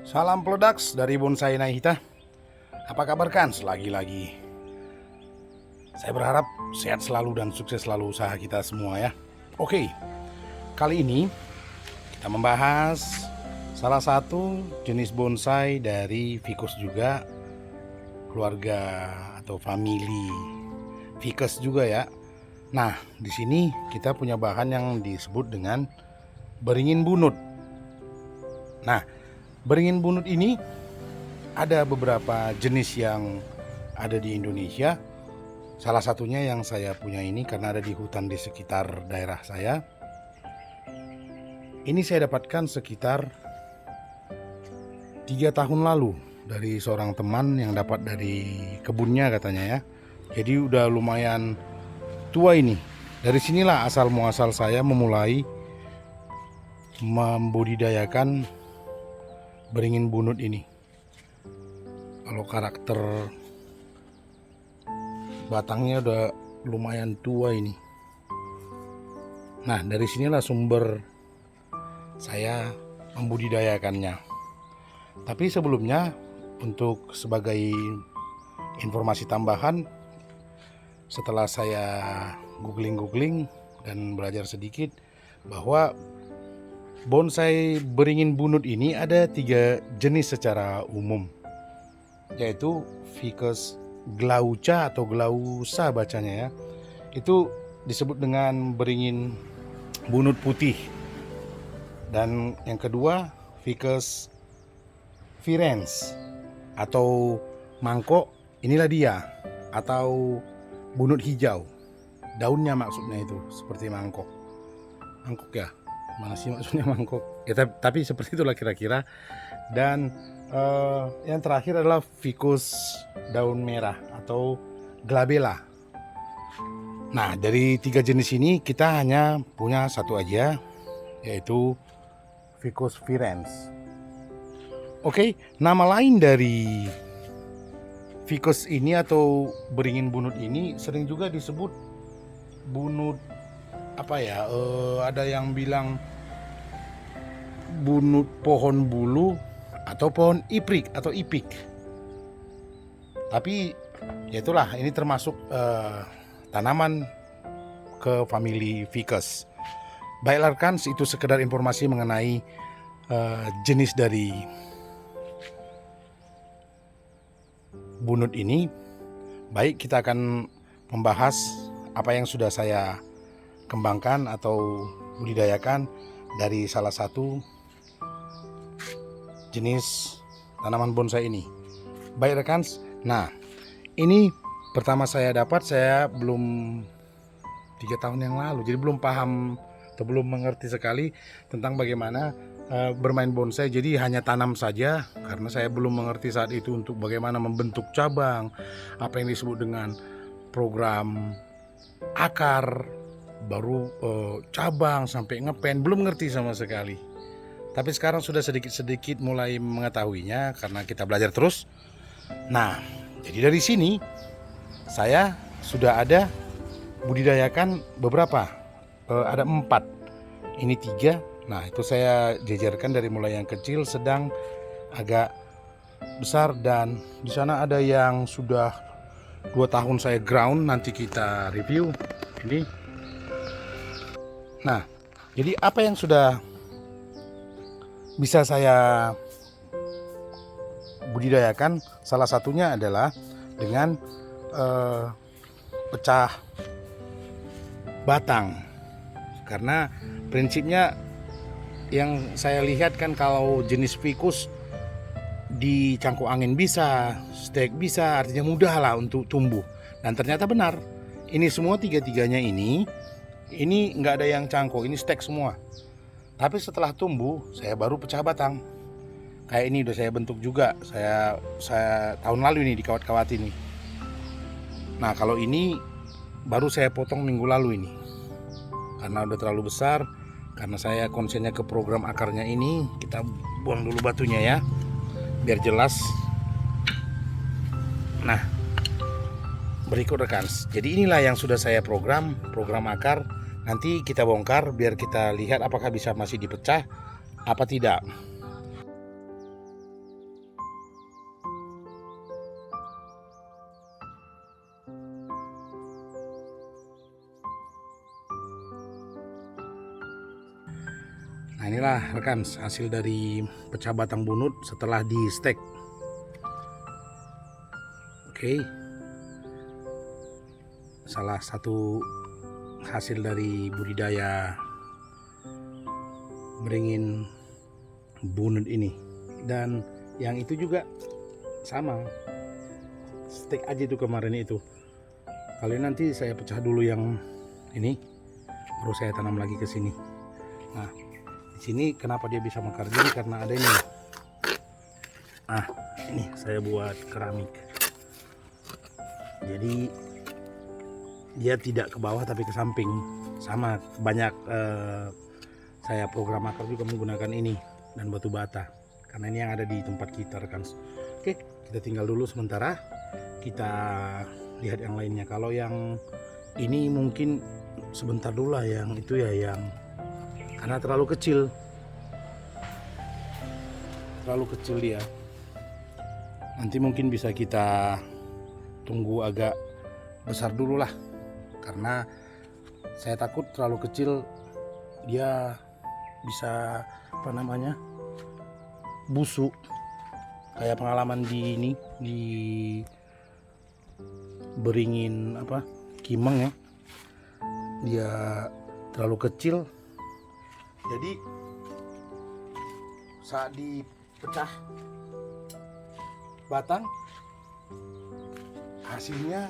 Salam Pledaks dari Bonsai Naihita. Apa kabar Kans? Lagi-lagi saya berharap sehat selalu dan sukses selalu usaha kita semua ya. Oke, kali ini kita membahas salah satu jenis bonsai dari ficus juga, keluarga atau family ficus juga ya. Nah, di sini kita punya bahan yang disebut dengan beringin bunut. Nah, beringin bunut ini ada beberapa jenis yang ada di Indonesia. Salah satunya yang saya punya ini karena ada di hutan di sekitar daerah saya. Ini saya dapatkan sekitar 3 tahun lalu dari seorang teman yang dapat dari kebunnya katanya ya. Jadi udah lumayan tua ini. Dari sinilah asal muasal saya memulai membudidayakan beringin bunut ini. Kalau karakter batangnya udah lumayan tua ini. Nah, dari sinilah sumber saya membudidayakannya. Tapi sebelumnya, untuk sebagai informasi tambahan, setelah saya googling dan belajar sedikit bahwa bonsai beringin bunut ini ada 3 jenis secara umum, yaitu Ficus glauca atau glausa bacanya ya. Itu disebut dengan beringin bunut putih. Dan yang kedua Ficus virens atau mangkok, inilah dia, atau bunut hijau. Daunnya maksudnya itu seperti mangkok. Mangkok ya? Mana sih maksudnya mangkok ya, tapi seperti itulah kira-kira. Dan yang terakhir adalah Ficus daun merah atau glabella. Nah, dari 3 jenis ini kita hanya punya satu aja, yaitu Ficus virens. Oke, nama lain dari Ficus ini atau beringin bunut ini sering juga disebut bunut apa ya, ada yang bilang bunut pohon bulu atau pohon iprik atau ipik. Tapi ya itulah, ini termasuk tanaman ke family Ficus. Baiklah kan, itu sekedar informasi mengenai jenis dari bunut ini. Baik, kita akan membahas apa yang sudah saya kembangkan atau budidayakan dari salah satu jenis tanaman bonsai ini. Baik rekan, nah ini pertama saya dapat, saya belum 3 tahun yang lalu, jadi belum paham atau belum mengerti sekali tentang bagaimana bermain bonsai. Jadi hanya tanam saja karena saya belum mengerti saat itu untuk bagaimana membentuk cabang, apa yang disebut dengan program akar, baru cabang sampai ngepen, belum ngerti sama sekali. Tapi sekarang sudah sedikit-sedikit mulai mengetahuinya karena kita belajar terus. Nah, jadi dari sini saya sudah ada budidayakan beberapa, ada 4, ini 3. Nah, itu saya jajarkan dari mulai yang kecil, sedang, agak besar, dan di sana ada yang sudah 2 tahun saya ground, nanti kita review ini. Nah, jadi apa yang sudah bisa saya budidayakan, salah satunya adalah dengan pecah batang. Karena prinsipnya yang saya lihat kan, kalau jenis Ficus di cangkuk angin bisa, stek bisa, artinya mudah lah untuk tumbuh. Dan ternyata benar, ini semua 3-tiganya ini nggak ada yang cangkuk, ini stek semua. Tapi setelah tumbuh, saya baru pecah batang. Kayak ini udah saya bentuk juga, saya tahun lalu ini di kawat-kawat ini. Nah, kalau ini baru saya potong minggu lalu ini, karena udah terlalu besar. Karena saya konsennya ke program akarnya ini, kita buang dulu batunya ya, biar jelas. Nah, berikut rekan, jadi inilah yang sudah saya program akar. Nanti kita bongkar biar kita lihat apakah bisa masih dipecah apa tidak. Nah inilah rekan hasil dari pecah batang bunut setelah di stek. Oke, salah satu hasil dari budidaya beringin bunut ini. Dan yang itu juga sama, stek aja itu kemarin itu. Kali nanti saya pecah dulu yang ini, baru saya tanam lagi ke sini. Nah di sini kenapa dia bisa mekar gini, karena ada ini. Nah ini saya buat keramik, jadi dia tidak ke bawah tapi ke samping. Sama banyak saya program akar juga menggunakan ini dan batu bata, karena ini yang ada di tempat kita rekan. Oke, kita tinggal dulu sementara, kita lihat yang lainnya. Kalau yang ini mungkin sebentar dulu lah, yang itu ya, yang karena terlalu kecil dia. Nanti mungkin bisa kita tunggu agak besar dulu lah, karena saya takut terlalu kecil dia bisa busuk, kayak pengalaman di ini, di beringin kimeng ya, dia terlalu kecil. Jadi saat dipecah batang hasilnya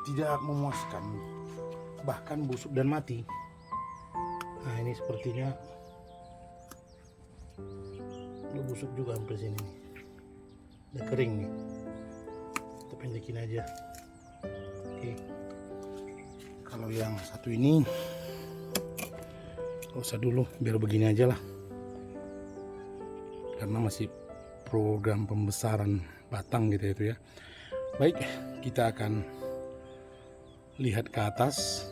tidak memuaskan, bahkan busuk dan mati. Nah ini sepertinya udah busuk juga sampai sini nih, udah kering nih, kita pendekin aja. Oke, kalau yang satu ini gak usah dulu, biar begini aja lah, karena masih program pembesaran batang gitu itu ya. Baik, kita akan lihat ke atas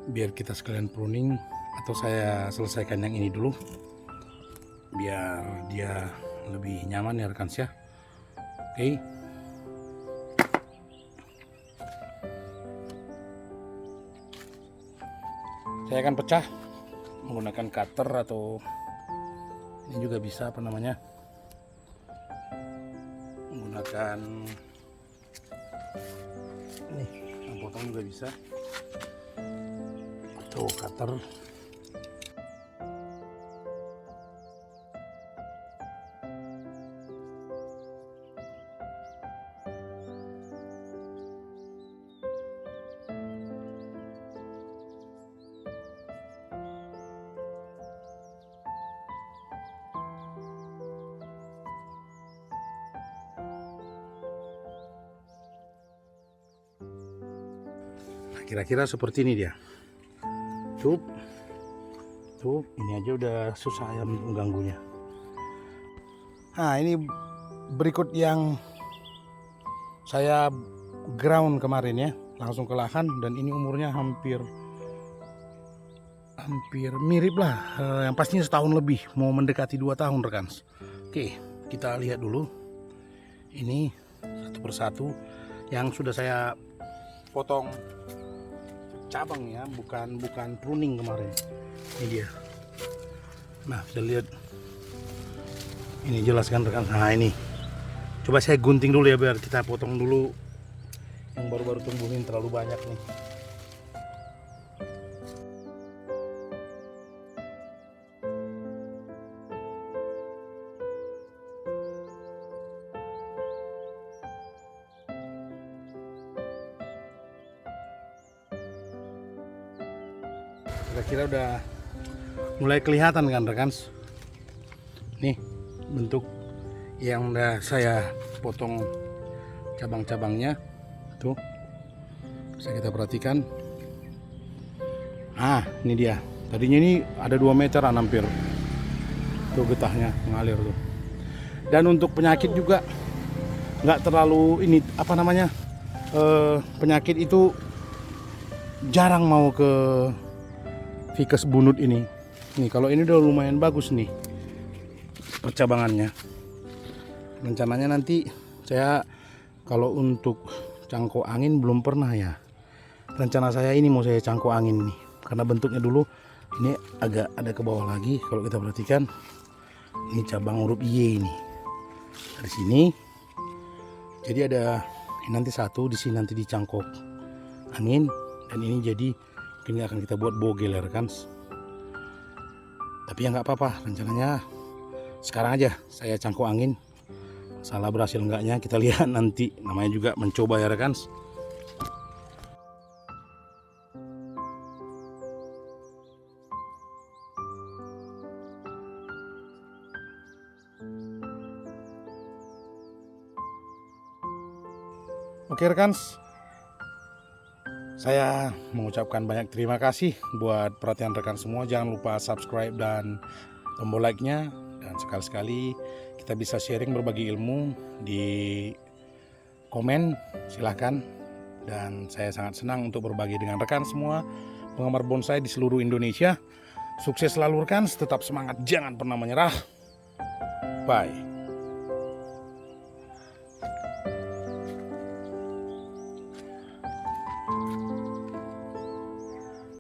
biar kita sekalian pruning, atau saya selesaikan yang ini dulu biar dia lebih nyaman ya rekan ya. Oke, saya akan pecah menggunakan cutter, atau ini juga bisa menggunakan ini, yang potong juga bisa, atau cutter. Kira-kira seperti ini dia. Tuh, ini aja udah susah ya mengganggunya. Nah ini berikut yang saya ground kemarin ya, langsung ke lahan, dan ini umurnya hampir mirip lah, yang pastinya setahun lebih, mau mendekati 2 tahun rekan. Oke, kita lihat dulu ini satu persatu yang sudah saya potong cabang ya, bukan pruning kemarin. Ini dia. Nah bisa lihat, ini jelas kan rekan. Nah ini coba saya gunting dulu ya, biar kita potong dulu yang baru-baru tumbuh, ini terlalu banyak nih. Kira-kira udah mulai kelihatan kan rekan. Nih bentuk yang udah saya potong cabang-cabangnya tuh, bisa kita perhatikan. Ah ini dia, tadinya ini ada 2 meteran hampir tuh, getahnya mengalir tuh. Dan untuk penyakit juga nggak terlalu ini penyakit itu jarang mau ke Ficus bunut ini. Nih kalau ini udah lumayan bagus nih percabangannya. Rencananya nanti saya, kalau untuk cangkok angin belum pernah ya. Rencana saya ini mau saya cangkok angin nih, karena bentuknya dulu Ini agak ada ke bawah lagi. Kalau kita perhatikan, ini cabang huruf Y ini. Dari sini. Jadi ada nanti satu di sini nanti dicangkok angin, dan ini jadi ini akan kita buat bogel ya rekan. Tapi ya nggak apa-apa, rencananya sekarang aja saya cangkok angin. Salah berhasil enggaknya kita lihat nanti, namanya juga mencoba ya rekan. Oke rekan, saya mengucapkan banyak terima kasih buat perhatian rekan semua. Jangan lupa subscribe dan tombol like-nya. Dan sekali-sekali kita bisa sharing berbagi ilmu di komen, silahkan. Dan saya sangat senang untuk berbagi dengan rekan semua penggemar bonsai di seluruh Indonesia. Sukses selalu rekan, tetap semangat, jangan pernah menyerah. Bye.